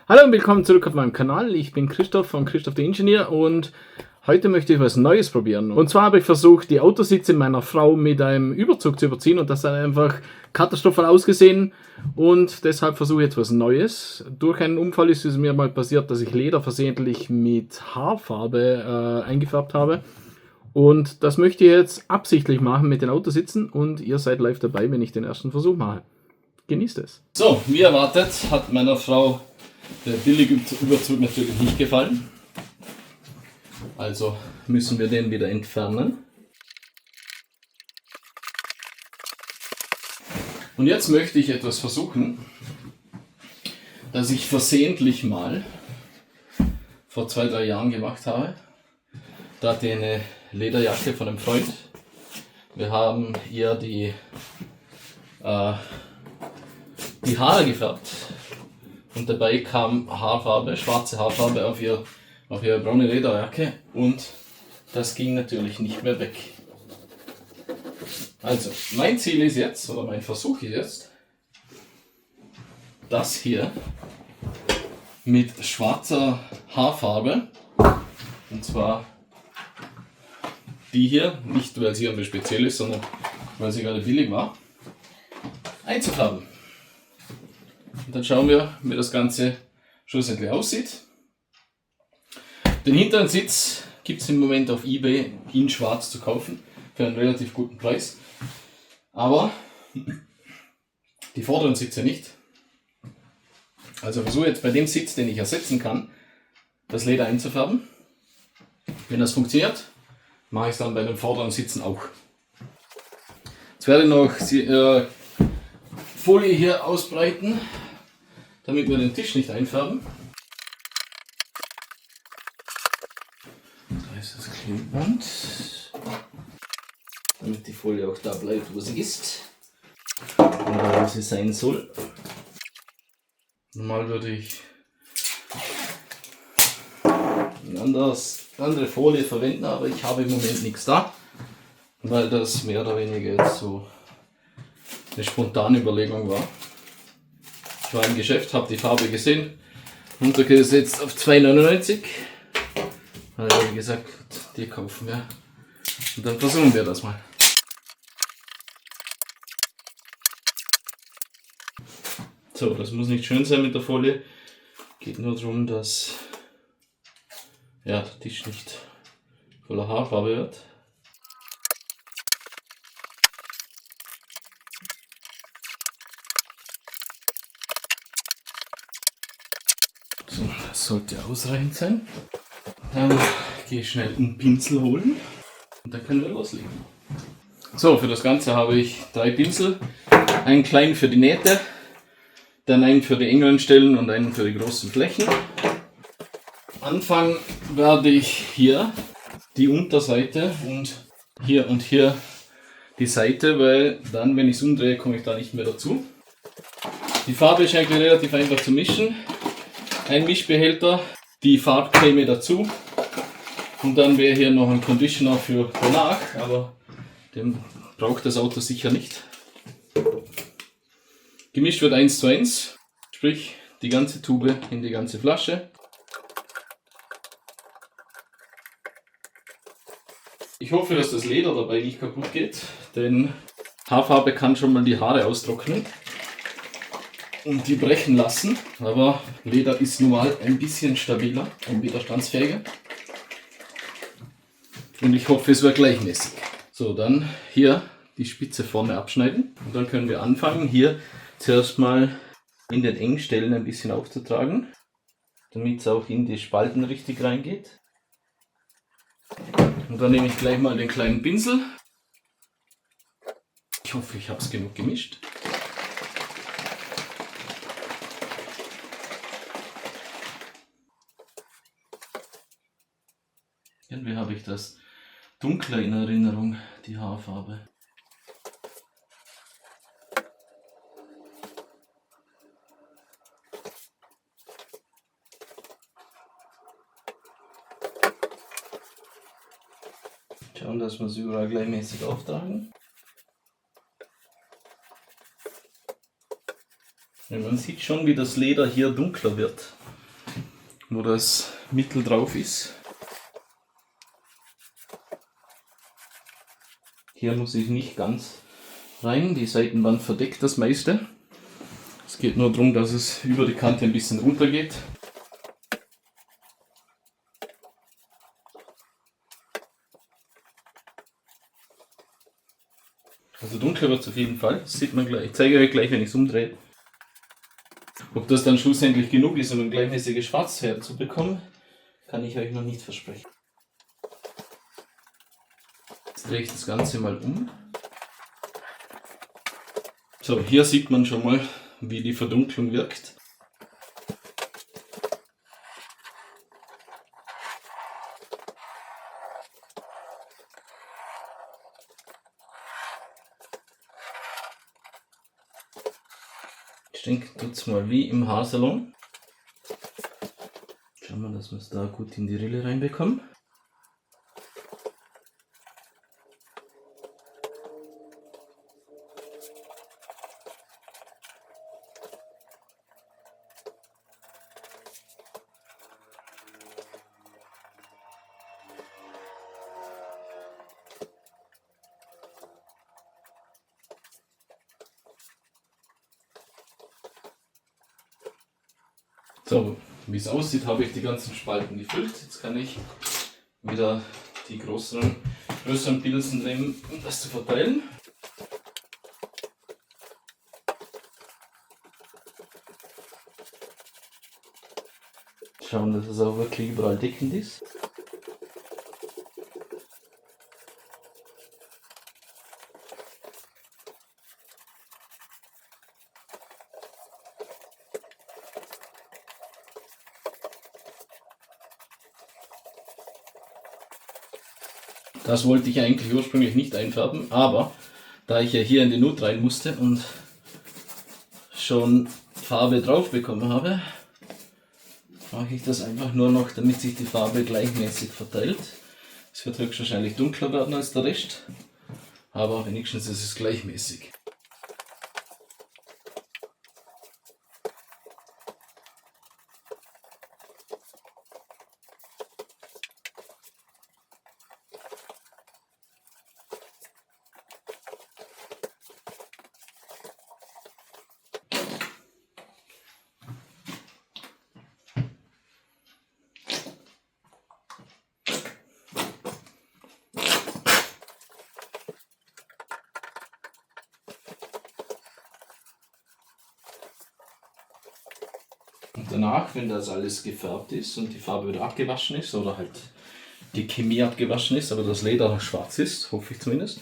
Hallo und willkommen zurück auf meinem Kanal. Ich bin Christoph von Christoph der Ingenieur und heute möchte ich was Neues probieren. Und zwar habe ich versucht, die Autositze meiner Frau mit einem Überzug zu überziehen und das hat einfach katastrophal ausgesehen und deshalb versuche ich jetzt was Neues. Durch einen Unfall ist es mir mal passiert, dass ich Leder versehentlich mit Haarfarbe eingefärbt habe. Und das möchte ich jetzt absichtlich machen mit den Autositzen und ihr seid live dabei, wenn ich den ersten Versuch mache. Genießt es. So, wie erwartet hat meiner Frau der Billigüberzug natürlich nicht gefallen. Also müssen wir den wieder entfernen. Und jetzt möchte ich etwas versuchen, das ich versehentlich mal vor 2-3 Jahren gemacht habe. Da hatte ich eine Lederjacke von einem Freund. Wir haben ihr die Haare gefärbt. Und dabei kam Haarfarbe, schwarze Haarfarbe auf ihre braune Lederjacke und das ging natürlich nicht mehr weg. Also, mein Ziel ist jetzt, oder mein Versuch ist jetzt, das hier mit schwarzer Haarfarbe, und zwar die hier, nicht weil sie irgendwie speziell ist, sondern weil sie gerade billig war, einzufärben. Und dann schauen wir, wie das Ganze schlussendlich aussieht. Den hinteren Sitz gibt es im Moment auf eBay in schwarz zu kaufen, für einen relativ guten Preis. Aber die vorderen Sitze nicht. Also versuche jetzt bei dem Sitz, den ich ersetzen kann, das Leder einzufärben. Wenn das funktioniert, mache ich es dann bei den vorderen Sitzen auch. Jetzt werde ich noch Folie hier ausbreiten, damit wir den Tisch nicht einfärben. Da ist das Klebeband, damit die Folie auch da bleibt, wo sie ist oder wo sie sein soll. Normal würde ich eine andere Folie verwenden, aber ich habe im Moment nichts da, weil das mehr oder weniger jetzt so eine spontane Überlegung war. Ich war im Geschäft, habe die Farbe gesehen, runtergesetzt auf 2,99. Also wie gesagt, die kaufen wir. Und dann versuchen wir das mal. So, das muss nicht schön sein mit der Folie. Geht nur darum, dass der Tisch nicht voller Haarfarbe wird. So, das sollte ausreichend sein. Dann gehe ich schnell einen Pinsel holen und dann können wir loslegen. So, für das Ganze habe ich 3 Pinsel. Einen kleinen für die Nähte, dann einen für die engeren Stellen und einen für die großen Flächen. Anfangen werde ich hier die Unterseite und hier die Seite, weil dann, wenn ich es umdrehe, komme ich da nicht mehr dazu. Die Farbe ist eigentlich relativ einfach zu mischen. Ein Mischbehälter, die Farbcreme dazu und dann wäre hier noch ein Conditioner für danach, aber den braucht das Auto sicher nicht. Gemischt wird 1:1, sprich die ganze Tube in die ganze Flasche. Ich hoffe, dass das Leder dabei nicht kaputt geht, denn Haarfarbe kann schon mal die Haare austrocknen und die brechen lassen, aber Leder ist nun mal ein bisschen stabiler und widerstandsfähiger. Und ich hoffe, es wird gleichmäßig. So, dann hier die Spitze vorne abschneiden und dann können wir anfangen, hier zuerst mal in den Engstellen ein bisschen aufzutragen, damit es auch in die Spalten richtig reingeht. Und dann nehme ich gleich mal den kleinen Pinsel. Ich hoffe, ich habe es genug gemischt. Irgendwie habe ich das dunkler in Erinnerung, die Haarfarbe. Schauen, dass wir es überall gleichmäßig auftragen. Ja, man sieht schon, wie das Leder hier dunkler wird, wo das Mittel drauf ist. Hier muss ich nicht ganz rein, die Seitenwand verdeckt das meiste. Es geht nur darum, dass es über die Kante ein bisschen runter geht. Also dunkler wird es auf jeden Fall, das sieht man gleich. Ich zeige euch gleich, wenn ich es umdrehe. Ob das dann schlussendlich genug ist, um ein gleichmäßiges Schwarz herzubekommen, kann ich euch noch nicht versprechen. Jetzt drehe ich das Ganze mal um. So, hier sieht man schon mal, wie die Verdunklung wirkt. Ich denke, tut es mal wie im Haarsalon. Schauen wir, dass wir es da gut in die Rille reinbekommen. So, wie es aussieht, habe ich die ganzen Spalten gefüllt. Jetzt kann ich wieder die größeren Pinsel nehmen, um das zu verteilen. Schauen, dass es auch wirklich überall deckend ist. Das wollte ich eigentlich ursprünglich nicht einfärben, aber da ich ja hier in die Nut rein musste und schon Farbe drauf bekommen habe, mache ich das einfach nur noch, damit sich die Farbe gleichmäßig verteilt. Es wird höchstwahrscheinlich dunkler werden als der Rest, aber wenigstens ist es gleichmäßig. Und danach, wenn das alles gefärbt ist und die Farbe wieder abgewaschen ist oder halt die Chemie abgewaschen ist, aber das Leder noch schwarz ist, hoffe ich zumindest,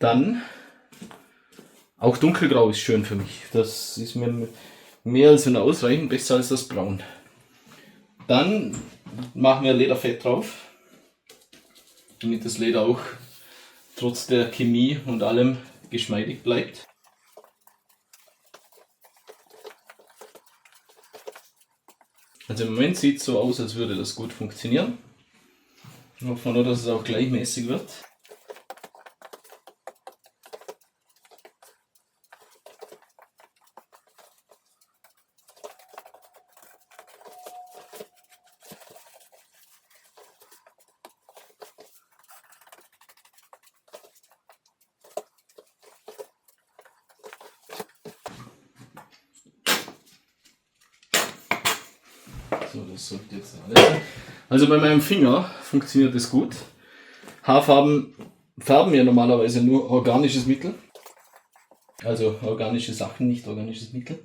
dann auch dunkelgrau ist schön für mich. Das ist mir mehr als ausreichend, besser als das Braun. Dann machen wir Lederfett drauf, damit das Leder auch trotz der Chemie und allem geschmeidig bleibt. Also im Moment sieht es so aus, als würde das gut funktionieren. Ich hoffe nur, dass es auch gleichmäßig wird. So, das sollte jetzt alles sein. Also bei meinem Finger funktioniert es gut. Haarfarben färben ja normalerweise nur organisches Mittel. Also organische Sachen, nicht organisches Mittel.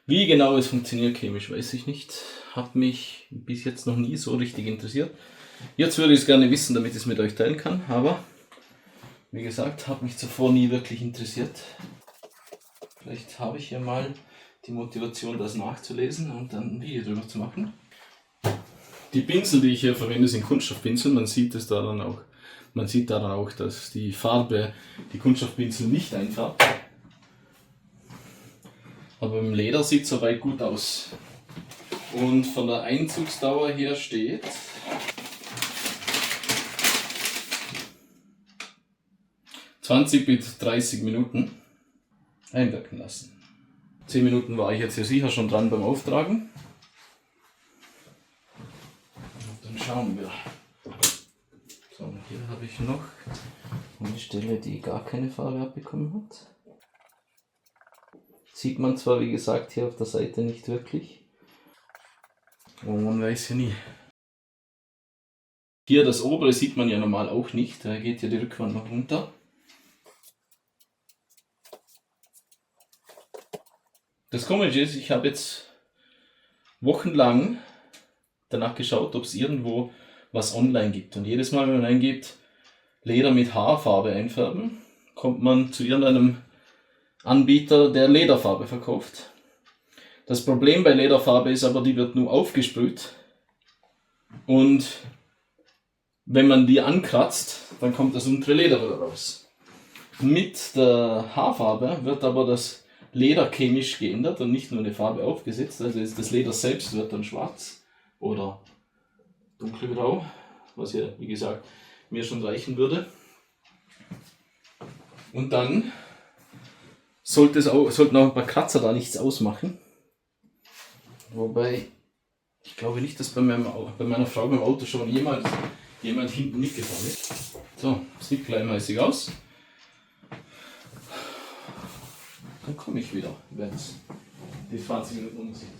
Wie genau es funktioniert chemisch, weiß ich nicht. Hat mich bis jetzt noch nie so richtig interessiert. Jetzt würde ich es gerne wissen, damit ich es mit euch teilen kann. Aber wie gesagt, hat mich zuvor nie wirklich interessiert. Vielleicht habe ich ja mal die Motivation, das nachzulesen und dann ein Video drüber zu machen. Die Pinsel, die ich hier verwende, sind Kunststoffpinsel. Man sieht daran auch, dass die Farbe die Kunststoffpinsel nicht einfärbt. Aber im Leder sieht es soweit gut aus. Und von der Einzugsdauer her steht (20 bis 30 Minuten) einwirken lassen. 10 Minuten war ich jetzt hier sicher schon dran beim Auftragen. Und dann schauen wir. So, und hier habe ich noch eine Stelle, die gar keine Farbe abbekommen hat. Sieht man zwar, wie gesagt, hier auf der Seite nicht wirklich. Aber man weiß ja nie. Hier das obere sieht man ja normal auch nicht, da geht ja die Rückwand noch runter. Das Komische ist, ich habe jetzt wochenlang danach geschaut, ob es irgendwo was online gibt. Und jedes Mal, wenn man eingibt, Leder mit Haarfarbe einfärben, kommt man zu irgendeinem Anbieter, der Lederfarbe verkauft. Das Problem bei Lederfarbe ist aber, die wird nur aufgesprüht. Und wenn man die ankratzt, dann kommt das untere Leder wieder raus. Mit der Haarfarbe wird aber das Leder chemisch geändert und nicht nur eine Farbe aufgesetzt. Also das Leder selbst wird dann schwarz oder dunkelgrau, was ja, wie gesagt, mir schon reichen würde. Und dann sollten auch ein paar Kratzer da nichts ausmachen. Wobei, ich glaube nicht, dass bei meiner Frau beim Auto schon jemand hinten mitgefahren ist. So, sieht gleichmäßig aus. Dann komme ich wieder, wenn es die 20 Minuten um sind.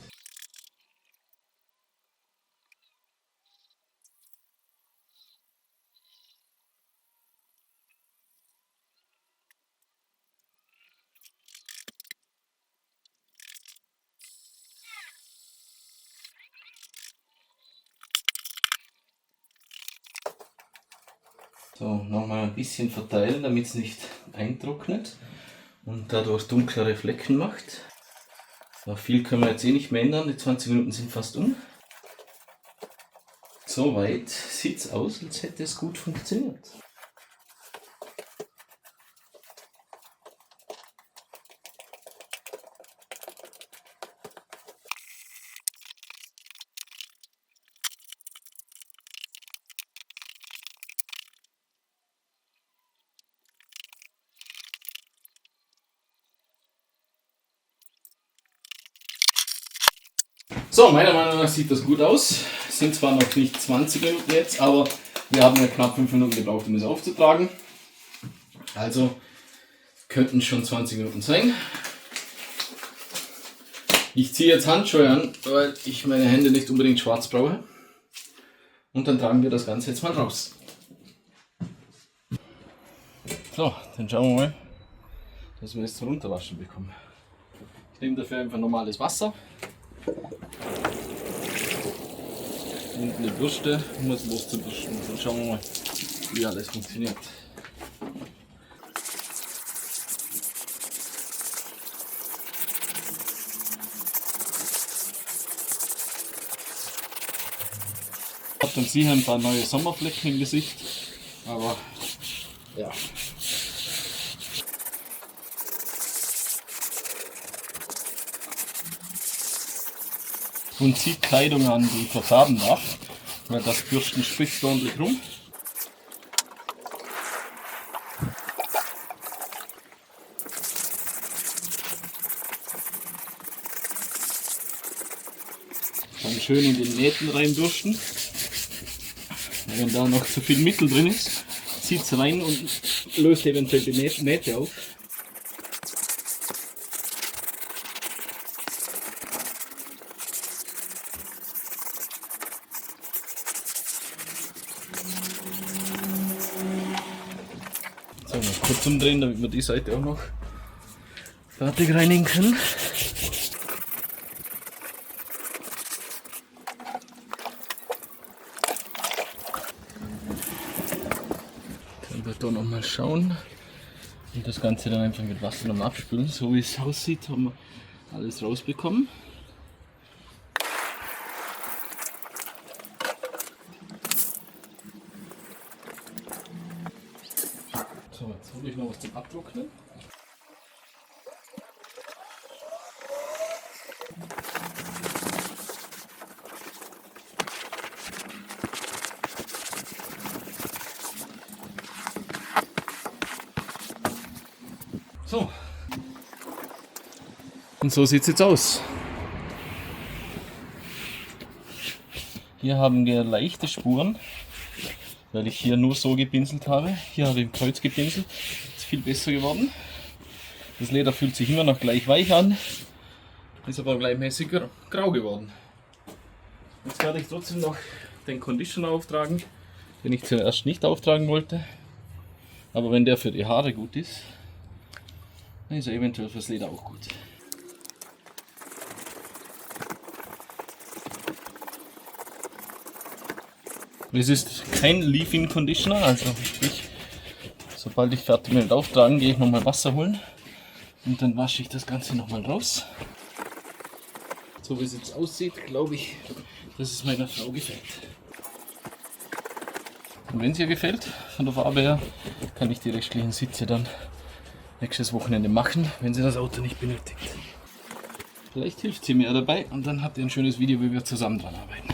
So, nochmal ein bisschen verteilen, damit es nicht eintrocknet und dadurch dunklere Flecken macht. So, viel können wir jetzt eh nicht mehr ändern, die 20 Minuten sind fast um. Soweit sieht es aus, als hätte es gut funktioniert. So, meiner Meinung nach sieht das gut aus. Es sind zwar noch nicht 20 Minuten jetzt, aber wir haben ja knapp 5 Minuten gebraucht, um das aufzutragen. Also könnten schon 20 Minuten sein. Ich ziehe jetzt Handschuhe an, weil ich meine Hände nicht unbedingt schwarz brauche. Und dann tragen wir das Ganze jetzt mal raus. So, dann schauen wir mal, dass wir das zum Runterwaschen bekommen. Ich nehme dafür einfach normales Wasser. Und eine Bürste, um das loszubürsten. Dann schauen wir mal, wie alles funktioniert. Ich habe dann sicher ein paar neue Sommerflecken im Gesicht, aber ja. Und zieht Kleidung an, die verfärben darf, weil das Bürsten spricht ordentlich rum. Dann schön in den Nähten reinbürsten. Wenn da noch zu viel Mittel drin ist, zieht es rein und löst eventuell die Nähte auf. So, mal kurz umdrehen, damit wir die Seite auch noch fertig reinigen können. Dann wird da noch mal schauen und das Ganze dann einfach mit Wasser noch mal abspülen. So wie es aussieht, haben wir alles rausbekommen. So, jetzt hole ich noch was zum Abtrocknen. So, Und so sieht es jetzt aus. Hier haben wir leichte Spuren, weil ich hier nur so gepinselt habe. Hier habe ich im Kreuz gepinselt. Ist viel besser geworden. Das Leder fühlt sich immer noch gleich weich an, ist aber gleichmäßig grau geworden. Jetzt werde ich trotzdem noch den Conditioner auftragen, den ich zuerst nicht auftragen wollte. Aber wenn der für die Haare gut ist, dann ist er eventuell fürs Leder auch gut. Es ist kein Leave-In Conditioner, also sprich, sobald ich fertig bin mit Auftragen, gehe ich nochmal Wasser holen und dann wasche ich das Ganze nochmal raus. So wie es jetzt aussieht, glaube ich, dass es meiner Frau gefällt. Und wenn es ihr gefällt, von der Farbe her, kann ich die restlichen Sitze dann nächstes Wochenende machen, wenn sie das Auto nicht benötigt. Vielleicht hilft sie mir dabei und dann habt ihr ein schönes Video, wie wir zusammen dran arbeiten.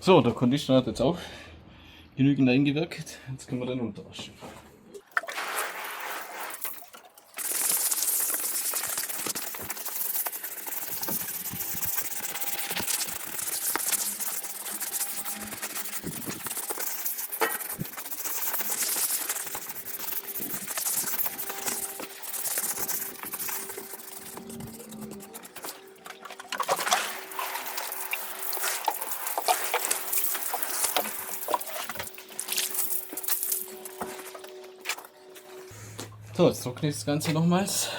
So, der Conditioner hat jetzt auch genügend eingewirkt. Jetzt können wir den unterwaschen. So, jetzt trockne ich das Ganze nochmals.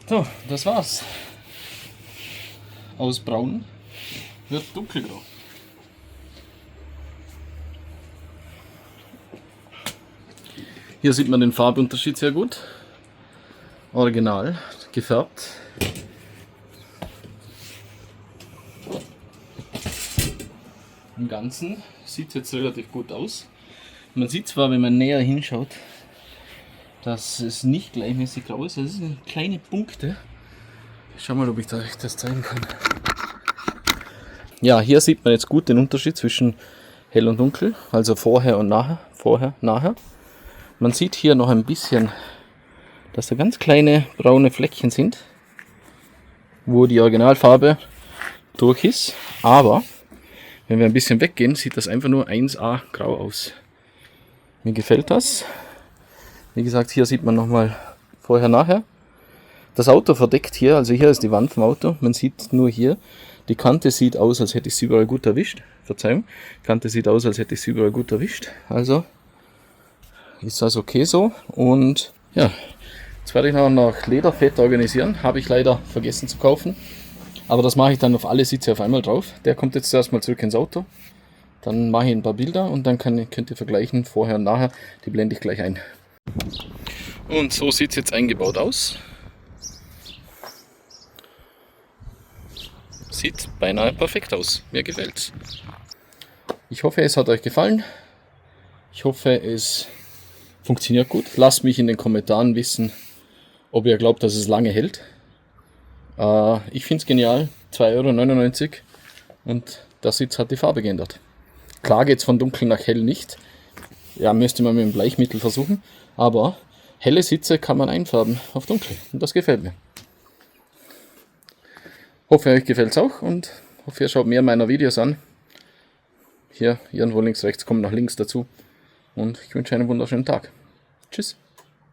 So, das war's. Aus braun wird dunkelgrau. Hier sieht man den Farbunterschied sehr gut. Original gefärbt. Im Ganzen sieht es jetzt relativ gut aus. Man sieht zwar, wenn man näher hinschaut, dass es nicht gleichmäßig grau ist. Es sind kleine Punkte. Ich schau mal, ob ich euch das zeigen kann. Ja, hier sieht man jetzt gut den Unterschied zwischen hell und dunkel, also vorher und nachher. Vorher, nachher. Man sieht hier noch ein bisschen, dass da ganz kleine braune Fleckchen sind, wo die Originalfarbe durch ist. Aber wenn wir ein bisschen weggehen, sieht das einfach nur 1A grau aus. Mir gefällt das. Wie gesagt, hier sieht man nochmal vorher, nachher. Das Auto verdeckt hier, also hier ist die Wand vom Auto. Man sieht nur hier, die Kante sieht aus, als hätte ich sie überall gut erwischt. Verzeihung, die Kante sieht aus, als hätte ich sie überall gut erwischt. Also ist das okay so. Und ja, jetzt werde ich noch Lederfett organisieren. Habe ich leider vergessen zu kaufen. Aber das mache ich dann auf alle Sitze auf einmal drauf. Der kommt jetzt erstmal zurück ins Auto. Dann mache ich ein paar Bilder und dann könnt ihr vergleichen, vorher und nachher. Die blende ich gleich ein. Und so sieht es jetzt eingebaut aus. Sieht beinahe perfekt aus. Mir gefällt's. Ich hoffe, es hat euch gefallen. Ich hoffe, es funktioniert gut. Lasst mich in den Kommentaren wissen, ob ihr glaubt, dass es lange hält. Ich finde es genial. 2,99 € und der Sitz hat die Farbe geändert. Klar geht es von dunkel nach hell nicht. Ja, müsste man mit dem Bleichmittel versuchen. Aber helle Sitze kann man einfärben auf dunkel. Und das gefällt mir. Hoffe, euch gefällt es auch und hoffe, ihr schaut mehr meiner Videos an. Hier irgendwo links, rechts kommen noch Links dazu. Und ich wünsche einen wunderschönen Tag. Tschüss.